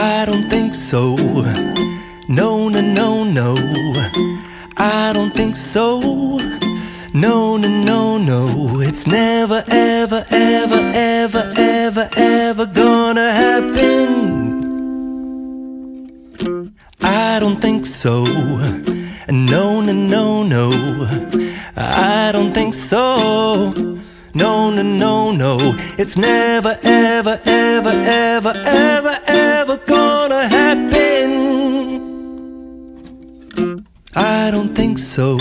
I don't think so. No, no, no, no. I don't think so. No, no, no, no. It's never, ever, ever, ever, ever, ever gonna happen. I don't think so. No, no, no, no. I don't think so. No, no, no, no. It's never, ever, ever, ever, ever, ever gonna happen. I don't think so.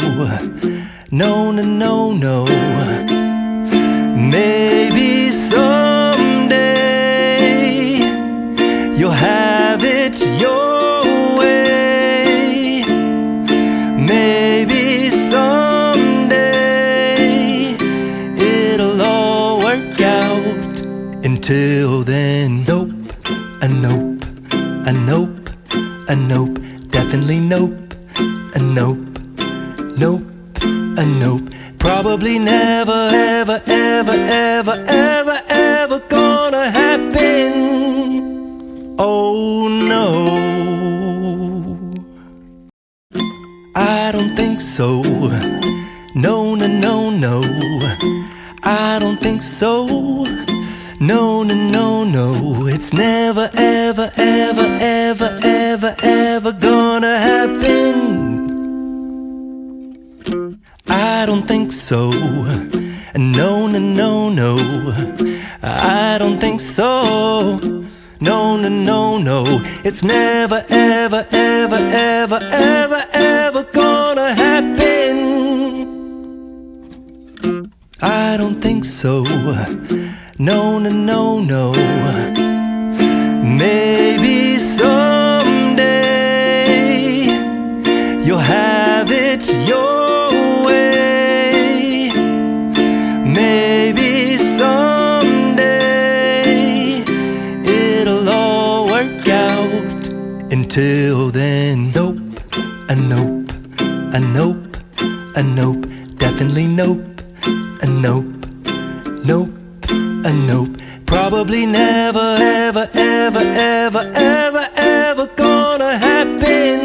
No, no, no, no. Maybe someday you'll have it your way. Maybe someday it'll all work out. Until then, nope, a nope, a nope, a nope, definitely nope, a nope, nope, a nope. Probably never, ever, ever, ever, ever, ever gonna happen. Oh no, I don't think so. No, no, no, no. I don't think so. No, no, no, no. It's never, ever, ever, ever, ever, ever gonna happen. I don't think so. No, no, no, no. I don't think so. No, no, no, no. It's never, ever, ever, ever, ever, ever gonna happen. I don't think so. No, no, no, no. Maybe someday you'll have it your way. Maybe someday it'll all work out. Until then, nope, a nope, a nope, a nope, definitely nope, a nope, nope, a nope. Probably never, ever, ever, ever, ever, ever gonna happen.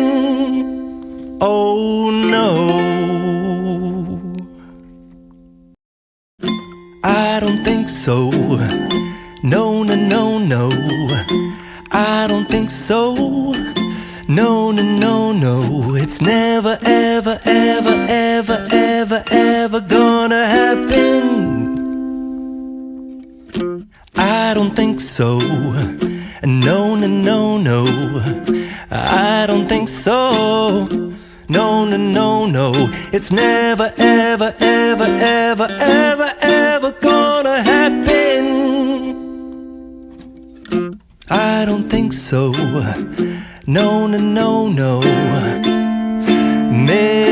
Oh no, I don't think so. No, no, no, no. I don't think so. No, no, no, no. It's never, ever, ever, ever, ever, ever gonna happen. I don't think so. No, no, no, no. I don't think so. No, no, no, no. It's never, ever, ever, ever, ever, ever gonna happen. I don't think so. No, no, no, no. Maybe